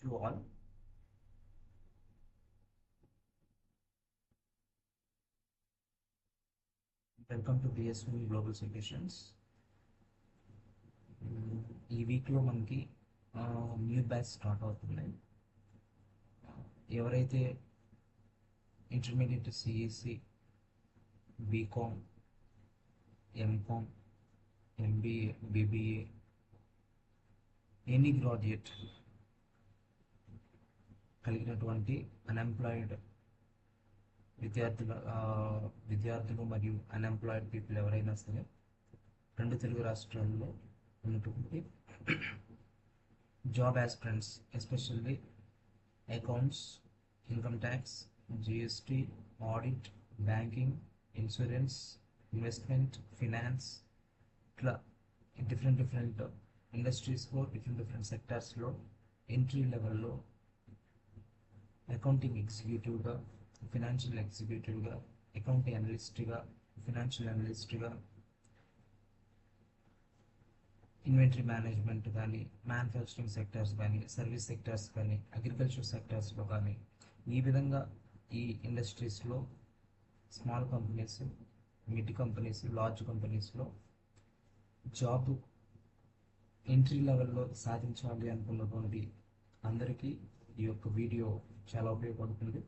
You all. Welcome to BSV Global Solutions. ఈ వీక్లో మనకి న్యూ బ్యాచ్ స్టార్ట్ అవుతుంది. ఎవరైతే intermediate CSC, BCom, MCom, MBA, BBA, any graduate కలిగినటువంటి అన్ఎంప్లాయిడ్ విద్యార్థులు మరియు అన్ఎంప్లాయిడ్ పీపుల్ ఎవరైనా సరే రెండు తెలుగు రాష్ట్రాల్లో ఉన్నటువంటి job aspirants, especially accounts, income tax, GST, audit, banking, insurance, investment, finance, ఇట్లా డిఫరెంట్ ఇండస్ట్రీస్లో డిఫరెంట్ సెక్టార్స్లో ఎంట్రీ లెవెల్లో అకౌంటింగ్ ఎగ్జిక్యూటివ్గా, ఫినాన్షియల్ ఎగ్జిక్యూటివ్గా, అకౌంటింగ్ అనలిస్ట్గా, ఫినాన్షియల్ అనలిస్ట్గా, ఇన్వెంటరీ మేనేజ్మెంట్ కానీ, మ్యానుఫ్యాక్చరింగ్ సెక్టార్స్ కానీ, సర్వీస్ సెక్టార్స్ కానీ, అగ్రికల్చర్ సెక్టార్స్లో కానీ, ఈ విధంగా ఈ ఇండస్ట్రీస్లో small companies, mid companies, large కంపెనీస్లో జాబ్ ఎంట్రీ లెవెల్లో సాధించాలి అనుకున్నటువంటి అందరికీ ఈ యొక్క వీడియో చాలా ఉపయోగపడుతుంది.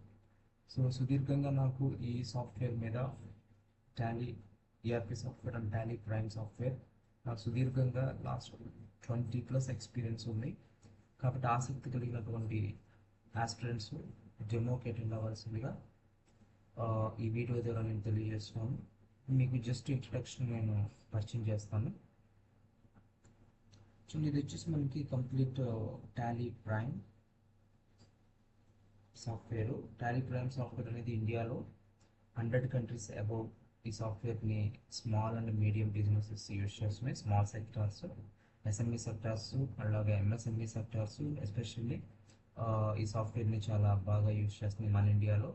సో సుదీర్ఘంగా నాకు ఈ సాఫ్ట్వేర్ మీద Tally ERP software and Tally prime software నాకు సుదీర్ఘంగా లాస్ట్ 20+ ఎక్స్పీరియన్స్ ఉంది. కాబట్టి ఆసక్తి కలిగినటువంటి ఆస్పిరెంట్స్ డెమోకి అటెండ్ అవ్వాల్సిందిగా ఈ వీడియో ద్వారా నేను తెలియజేస్తున్నాను. మీకు జస్ట్ ఇంట్రడక్షన్ నేను పరిచయం చేస్తాను. సో ఇది వచ్చేసి మనకి complete Tally prime software. Tally prime software అనేది ఇండియాలో 100 కంట్రీస్ అబౌవ్ ఈ సాఫ్ట్వేర్ని small and medium businesses use చేస్తున్నాయి. స్మాల్ సెక్టార్స్, ఎస్ఎంఈ సెక్టార్స్, అలాగే ఎంఎస్ఎంఈ సెక్టార్స్ ఎస్పెషల్లీ ఈ సాఫ్ట్వేర్ని చాలా బాగా యూజ్ చేస్తున్నాయి మన ఇండియాలో.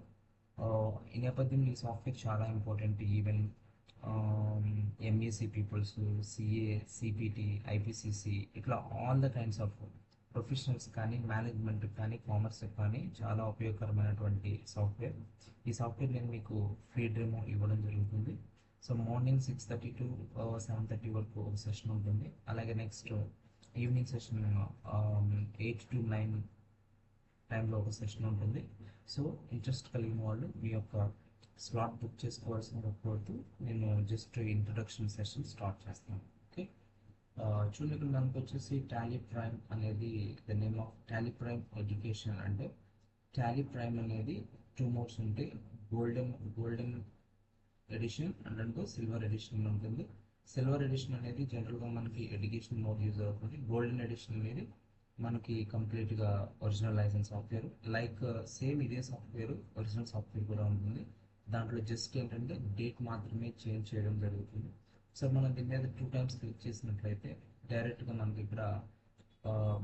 ఈ నేపథ్యంలో ఈ సాఫ్ట్వేర్ చాలా important. Even MEC peoples, CA, CPT, IPCC, ఇట్లా all the kinds of professionals కానీ, మేనేజ్మెంట్ కానీ, కామర్స్ కానీ చాలా ఉపయోగకరమైనటువంటి సాఫ్ట్వేర్. ఈ సాఫ్ట్వేర్ నేను మీకు ఫ్రీ డెమో ఇవ్వడం జరుగుతుంది. సో మార్నింగ్ 6:30 to 7:30 వరకు ఒక సెషన్ ఉంటుంది. అలాగే నెక్స్ట్ ఈవినింగ్ సెషన్ 8 to 9 టైంలో ఒక సెషన్ ఉంటుంది. సో ఇంట్రెస్ట్ కలిగిన వాళ్ళు మీ యొక్క స్లాట్ బుక్ చేసుకోవాల్సిన కోరుతూ నేను జస్ట్ ఇంట్రొడక్షన్ సెషన్ స్టార్ట్ చేస్తాను. ఓకే, చూడండి, దానికి వచ్చేసి టాలీ ప్రైమ్ అనేది the name of Tally Prime education. అంటే టాలీ ప్రైమ్ అనేది 2 మోడ్స్ ఉంటాయి. Golden edition and silver edition ఉంటుంది. సిల్వర్ ఎడిషన్ అనేది జనరల్గా మనకి ఎడ్యుకేషన్ మోడ్ యూజ్ అవుతుంది. గోల్డెన్ ఎడిషన్ అనేది మనకి కంప్లీట్గా original licence software. Like same ఇదే సాఫ్ట్వేర్ ఒరిజినల్ సాఫ్ట్వేర్ కూడా ఉంటుంది. దాంట్లో జస్ట్ ఏంటంటే డేట్ మాత్రమే చేంజ్ చేయడం జరుగుతుంది. సో మనం దీని మీద 2 times క్లిక్ చేసినట్లయితే డైరెక్ట్గా మనకి ఇక్కడ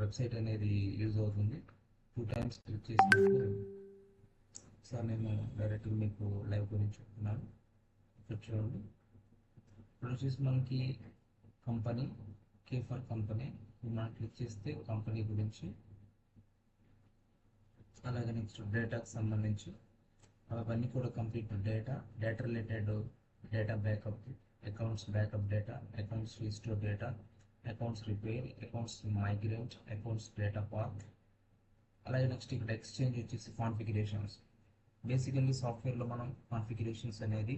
వెబ్సైట్ అనేది యూజ్ అవుతుంది. 2 times క్లిక్ చేసినప్పుడు సార్ నేను డైరెక్ట్గా మీకు లైవ్ గురించి చెప్తున్నాను. ఇక్కడ చూడండి, ఇప్పుడు వచ్చేసి మనకి కంపెనీ, కే ఫర్ కంపెనీ మనం క్లిక్ చేస్తే కంపెనీ గురించి, అలాగే నెక్స్ట్ డేటాకు సంబంధించి అవన్నీ కూడా complete data related, data backup, accounts backup data, accounts restore data, accounts repair, accounts migrate, accounts data path. అలాగే నెక్స్ట్ ఇక్కడ ఎక్స్చేంజ్ వచ్చేసి కాన్ఫిగరేషన్స్. బేసికల్లీ సాఫ్ట్వేర్లో మనం కాన్ఫిగరేషన్స్ అనేది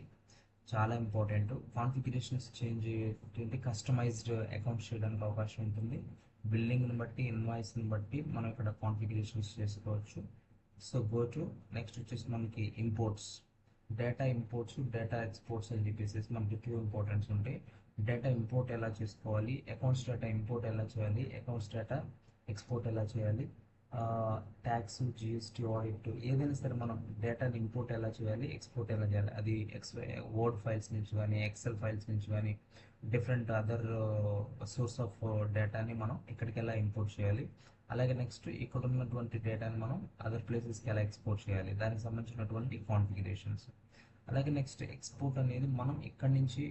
చాలా ఇంపార్టెంట్. కాన్ఫిగరేషన్స్ చేంజ్ ఏంటి, కస్టమైజ్డ్ అకౌంట్స్ చేయడానికి అవకాశం ఉంటుంది. బిల్లింగ్ని బట్టి, ఇన్వాయిస్ని బట్టి మనం ఇక్కడ కాన్ఫిగరేషన్స్ చేసుకోవచ్చు. సో గో టు నెక్స్ట్ వచ్చేసి మనకి imports, data imports, data exports అని చెప్పేసి మనకి 2 ఇంపార్టెంట్స్ ఉంటాయి. డేటా ఇంపోర్ట్ ఎలా చేసుకోవాలి, అకౌంట్స్ డేటా ఇంపోర్ట్ ఎలా చేయాలి, అకౌంట్స్ డేటా ఎక్స్పోర్ట్ ఎలా చేయాలి, ట్యాక్స్, జిఎస్టీ, ఆడిట్, ఏదైనా సరే మనం డేటాని ఇంపోర్ట్ ఎలా చేయాలి, ఎక్స్పోర్ట్ ఎలా చేయాలి, అది వర్డ్ ఫైల్స్ నుంచి కానీ, ఎక్సెల్ ఫైల్స్ నుంచి కానీ, డిఫరెంట్ అదర్ సోర్స్ ఆఫ్ డేటాని మనం ఇక్కడికి ఎలా ఇంపోర్ట్ చేయాలి. అలాగే నెక్స్ట్ ఇక్కడ ఉన్నటువంటి డేటాని మనం అదర్ ప్లేసెస్కి ఎలా ఎక్స్పోర్ట్ చేయాలి, దానికి సంబంధించినటువంటి కాన్ఫిగరేషన్స్. అలాగే నెక్స్ట్ ఎక్స్పోర్ట్ అనేది మనం ఇక్కడ నుంచి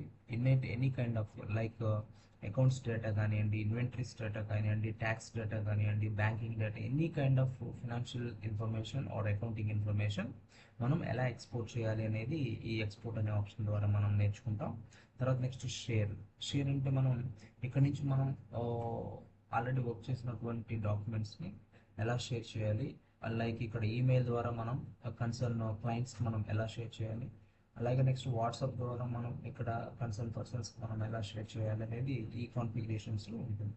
any kind of like accounts data కానివ్వండి, ఇన్వెంటరీస్ డేటా కానివ్వండి, ట్యాక్స్ డేటా కానివ్వండి, banking data, any kind of financial information are accounting information మనం ఎలా ఎక్స్పోర్ట్ చేయాలి అనేది ఈ ఎక్స్పోర్ట్ అనే ఆప్షన్ ద్వారా మనం నేర్చుకుంటాం. తర్వాత నెక్స్ట్ షేర్ అంటే మనం ఇక్కడ నుంచి మనం ఆల్రెడీ వర్క్ చేసినటువంటి డాక్యుమెంట్స్ని ఎలా షేర్ చేయాలి, లైక్ ఇక్కడ ఈమెయిల్ ద్వారా మనం కన్సర్న్ క్లయింట్స్కి మనం ఎలా షేర్ చేయాలి, అలాగే నెక్స్ట్ వాట్సాప్ ద్వారా మనం ఇక్కడ కన్సర్న్ పర్సన్స్కి మనం ఎలా షేర్ చేయాలి అనేది ఈ కాన్ఫిగరేషన్స్లో ఉంటుంది.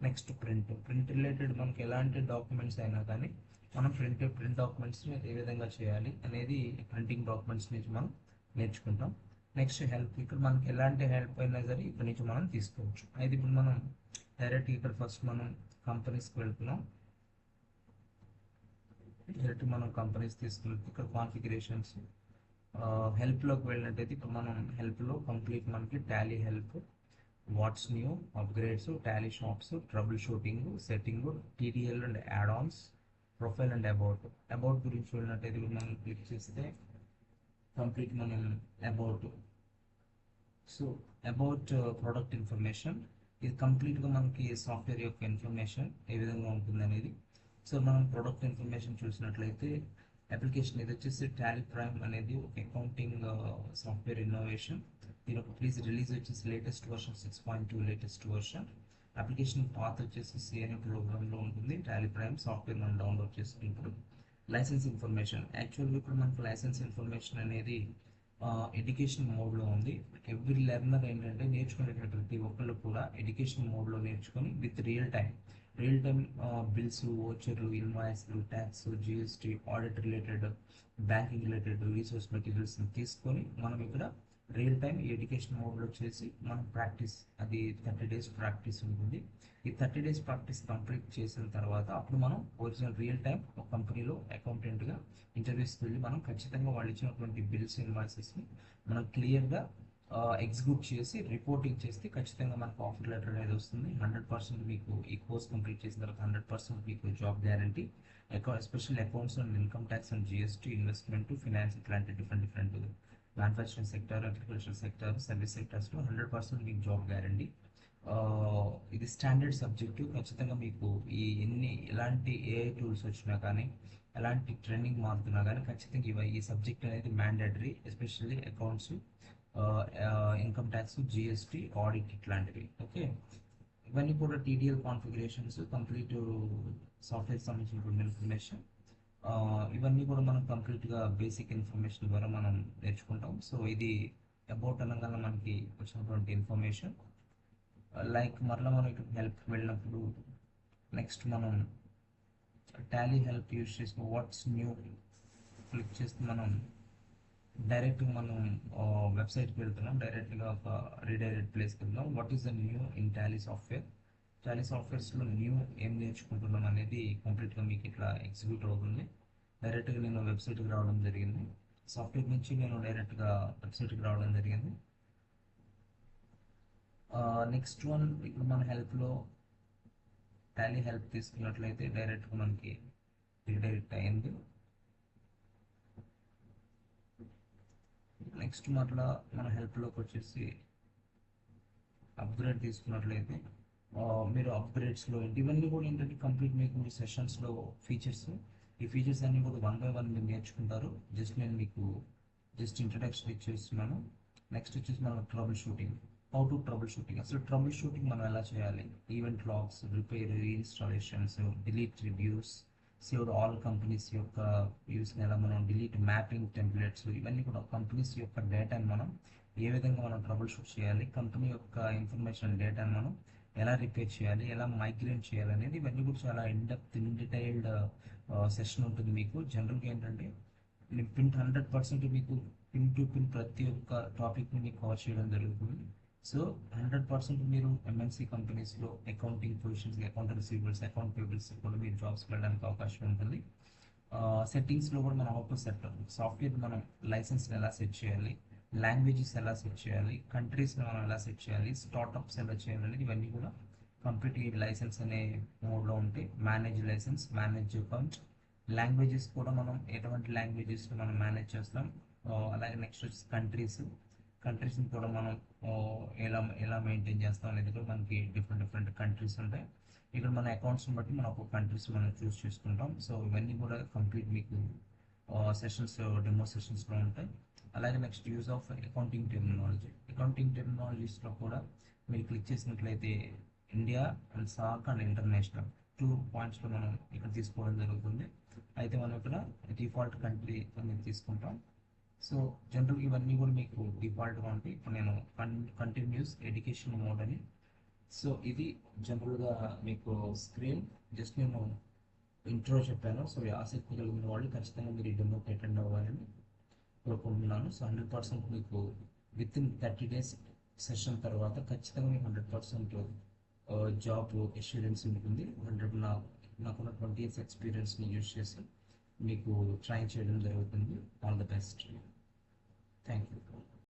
నెక్స్ట్ ప్రింట్ రిలేటెడ్ మనకి ఎలాంటి డాక్యుమెంట్స్ అయినా కానీ మనం ప్రింట్ డాక్యుమెంట్స్ని ఏ విధంగా చేయాలి అనేది ప్రింటింగ్ డాక్యుమెంట్స్ నుంచి మనం నేర్చుకుంటాం. నెక్స్ట్ హెల్ప్, ఇక్కడ మనకి ఎలాంటి హెల్ప్ అయినా సరే ఇక్కడ నుంచి మనం తీసుకోవచ్చు. అయితే ఇప్పుడు మనం డైరెక్ట్ ఇక్కడ ఫస్ట్ మనం కంపెనీస్కి వెళ్తున్నాం. డైరెక్ట్ మనం కంపెనీస్ తీసుకెళ్తే ఇక్కడ కాన్ఫిగరేషన్స్ హెల్ప్లోకి వెళ్ళినట్టయితే ఇప్పుడు మనం హెల్ప్లో కంప్లీట్ మనకి Tally help, watts new, upgrades, Tally shops, trouble shooting, setting, TTL and add Ann's, profile and about గురించి వెళ్ళినట్టయితే ఇప్పుడు మనం క్లిక్ చేస్తే కంప్లీట్ మనం అబౌట్ ప్రోడక్ట్ ఇన్ఫర్మేషన్, ఇది కంప్లీట్గా మనకి సాఫ్ట్వేర్ యొక్క ఇన్ఫర్మేషన్ ఏ విధంగా ఉంటుంది అనేది. సో మనం ప్రోడక్ట్ ఇన్ఫర్మేషన్ చూసినట్లయితే అప్లికేషన్ ఇది వచ్చేసి టాలీ ప్రైమ్ అనేది ఒక అకౌంటింగ్ సాఫ్ట్వేర్ ఇన్నోవేషన్. దీని ఒక రిలీజ్ వచ్చేసి latest version 6.2 latest version. Application path వచ్చేసి సిఎన్ఏ ప్రోగ్రామ్లో ఉంటుంది. టాలీ ప్రైమ్ సాఫ్ట్వేర్ మనం డౌన్లోడ్ చేసుకుంటాం. లైసెన్స్ ఇన్ఫర్మేషన్, యాక్చువల్గా ఇప్పుడు మనకు లైసెన్స్ ఇన్ఫర్మేషన్ అనేది ఎడ్యుకేషన్ మోడ్లో ఉంది. ఎవ్రీ లెర్నర్ ఏంటంటే నేర్చుకునేటువంటి ప్రతి ఒక్కళ్ళు కూడా ఎడ్యుకేషన్ మోడ్లో నేర్చుకొని విత్ రియల్ టైం బిల్స్, ఓచర్లు, ఇన్వాయిస్లు, tax, GST, audit related, banking related resource మెటీరియల్స్ని తీసుకొని మనం ఇక్కడ రియల్ టైం ఈ ఎడ్యుకేషన్ మోడ్లో చేసి మనం ప్రాక్టీస్, అది 30 days ప్రాక్టీస్ ఉంటుంది. ఈ 30 days ప్రాక్టీస్ కంప్లీట్ చేసిన తర్వాత అప్పుడు మనం ఒరిజినల్ రియల్ టైం ఒక కంపెనీలో అకౌంటెంట్గా ఇంటర్వ్యూస్కి వెళ్ళి మనం ఖచ్చితంగా వాళ్ళు ఇచ్చినటువంటి బిల్స్, ఇన్వాయిసెస్ని మనం క్లియర్గా ఎగ్జిక్యూట్ చేసి రిపోర్టింగ్ చేస్తే ఖచ్చితంగా మనకు ఆఫర్ లెటర్ అనేది వస్తుంది. 100% మీకు ఈ కోర్స్ కంప్లీట్ చేసిన తర్వాత 100% మీకు job guarantee. Special accounts and income tax and GST, investment, finance, ఇట్లాంటి different manufacturing sector, agriculture sector, service సెక్టర్స్లో 100% మీకు జాబ్ గ్యారంటీ. ఇది స్టాండర్డ్ సబ్జెక్టు. ఖచ్చితంగా మీకు ఎలాంటి ఏఐ టూల్స్ వచ్చినా కానీ, ఎలాంటి ట్రైనింగ్ మారుతున్నా కానీ ఖచ్చితంగా ఈ సబ్జెక్ట్ అనేది mandatory. Especially accounts, income tax, GST, audit ఇట్లాంటివి. ఓకే, ఇవన్నీ కూడా టీటీఎల్ కాన్ఫిగరేషన్స్, కంప్లీట్ సాఫ్ట్వేర్ సంబంధించిన ఇన్ఫర్మేషన్, ఇవన్నీ కూడా మనం కంప్లీట్గా బేసిక్ ఇన్ఫర్మేషన్ ద్వారా మనం నేర్చుకుంటాం. సో ఇది అబౌట్ అనగానే మనకి వచ్చినటువంటి ఇన్ఫర్మేషన్. లైక్ మరలా మనం ఇక్కడ హెల్ప్కి వెళ్ళినప్పుడు నెక్స్ట్ మనం టాలీ హెల్ప్ యూజ్ చేసిన వాట్స్ న్యూ క్లిక్ చేస్తే మనం డైరెక్ట్గా మనం వెబ్సైట్కి వెళ్తున్నాం. డైరెక్ట్గా ఒక రీడైరెక్ట్ ప్లేస్కి వెళ్తున్నాం. What is the new in Tally software, Tally సాఫ్ట్వేర్స్లో న్యూ ఏం నేర్చుకుంటున్నాం అనేది కంప్లీట్గా మీకు ఇట్లా ఎగ్జిక్యూట్ అవుతుంది. డైరెక్ట్గా నేను వెబ్సైట్కి రావడం జరిగింది. సాఫ్ట్వేర్ నుంచి నేను డైరెక్ట్గా వెబ్సైట్కి రావడం జరిగింది. నెక్స్ట్ వన్, ఇప్పుడు మన హెల్ప్లో టాలీ హెల్ప్ తీసుకున్నట్లయితే డైరెక్ట్గా మనకి రీడైరెక్ట్ అయింది. నెక్స్ట్ మరలా మన హెల్ప్లోకి వచ్చేసి అప్గ్రేడ్ తీసుకున్నట్లయితే మీరు అప్గ్రేడ్స్లో ఇవన్నీ కూడా ఏంటంటే కంప్లీట్ మీకు సెషన్స్లో ఫీచర్స్, ఈ ఫీచర్స్ అన్నీ కూడా 1 by 1 మీరు నేర్చుకుంటారు. నేను మీకు ఇంట్రడక్షన్ ఇచ్చేస్తున్నాను. నెక్స్ట్ వచ్చేసి మనం troubleshooting, how to troubleshooting, అసలు ట్రబుల్ షూటింగ్ మనం ఎలా చేయాలి, event logs, repair, reinstallations, delete reviews, saved all companies యొక్క వ్యూస్ని ఎలా మనం డిలీట్, మ్యాపింగ్ టెంప్లెట్స్, ఇవన్నీ కూడా కంపెనీస్ యొక్క డేటాని మనం ఏ విధంగా మనం ట్రబుల్ షూట్ చేయాలి, కంపెనీ యొక్క ఇన్ఫర్మేషన్ డేటాని మనం ఎలా రిపేర్ చేయాలి, ఎలా మైగ్రేట్ చేయాలి అనేది ఇవన్నీ కూడా చాలా ఇన్ డీటెయిల్డ్ సెషన్ ఉంటుంది మీకు. జనరల్గా ఏంటంటే నేను 100% మీకు పిన్ టు పిన్ ప్రతి ఒక్క టాపిక్ని మీకు కవర్ చేయడం జరుగుతుంది. సో 100% మీరు ఎంఎన్సీ కంపెనీస్లో accounting positions, account receivables, account payables కూడా మీరు జాబ్స్ వెళ్ళడానికి అవకాశం ఉంటుంది. సెట్టింగ్స్లో కూడా మనం అవుట్ సెట్ సాఫ్ట్వేర్ మనం లైసెన్స్ని ఎలా సెట్ చేయాలి, లాంగ్వేజెస్ ఎలా సెట్ చేయాలి, కంట్రీస్ని మనం ఎలా సెట్ చేయాలి, స్టార్టప్స్ ఎలా చేయాలి, ఇవన్నీ కూడా కంప్లీట్ ఈ లైసెన్స్ అనే మోడ్లో ఉంటాయి. Manage licence, manage account, languages కూడా మనం ఎటువంటి లాంగ్వేజెస్ మనం మేనేజ్ చేస్తాం, అలాగే నెక్స్ట్ వచ్చేసి కంట్రీస్ని కూడా మనం ఆ, ఎలా ఎలా మెయింటైన్ చేస్తాం అనేది కూడా మనకి డిఫరెంట్ డిఫరెంట్ కంట్రీస్ ఉంటాయి. ఇక్కడ మన అకౌంట్స్ని బట్టి మనం ఒక కంట్రీస్ మనం చూస్ చేసుకుంటాం. సో ఇవన్నీ కూడా కంప్లీట్ మీకు సెషన్స్ డెమో సెషన్స్లో ఉంటాయి. అలాగే నెక్స్ట్ యూజ్ ఆఫ్ అకౌంటింగ్ టెర్మినాలజీస్లో కూడా మీరు క్లిక్ చేసినట్లయితే ఇండియా అండ్ సాక్ అండ్ ఇంటర్నేషనల్ 2 పాయింట్స్లో మనం ఇక్కడ తీసుకోవడం జరుగుతుంది. అయితే మనం ఇక్కడ డిఫాల్ట్ కంట్రీ అనేది తీసుకుంటాం. సో జనరల్ ఇవన్నీ కూడా మీకు డిఫాల్ట్గా ఉంటాయి. ఇప్పుడు నేను కంటిన్యూస్ ఎడ్యుకేషన్ మోడ్ అని, సో ఇది జనరల్గా మీకు స్క్రీన్ జస్ట్ నేను ఇంట్రో చెప్పాను. సో ఈ ఆసక్తి కలిగిన వాళ్ళు ఖచ్చితంగా మీరు ఈ డెమోకి అటెండ్ అవ్వాలని కోరుకుంటున్నాను. సో 100% మీకు విత్ ఇన్ 30 days సెషన్ తర్వాత ఖచ్చితంగా మీకు 100% జాబ్ ఎష్యూరెన్స్ ఉంటుంది. నాకున్న 20 years ఎక్స్పీరియన్స్ని యూజ్ చేసి మీకు ట్రైన్ చేయడం జరుగుతుంది. All the best. Thank you.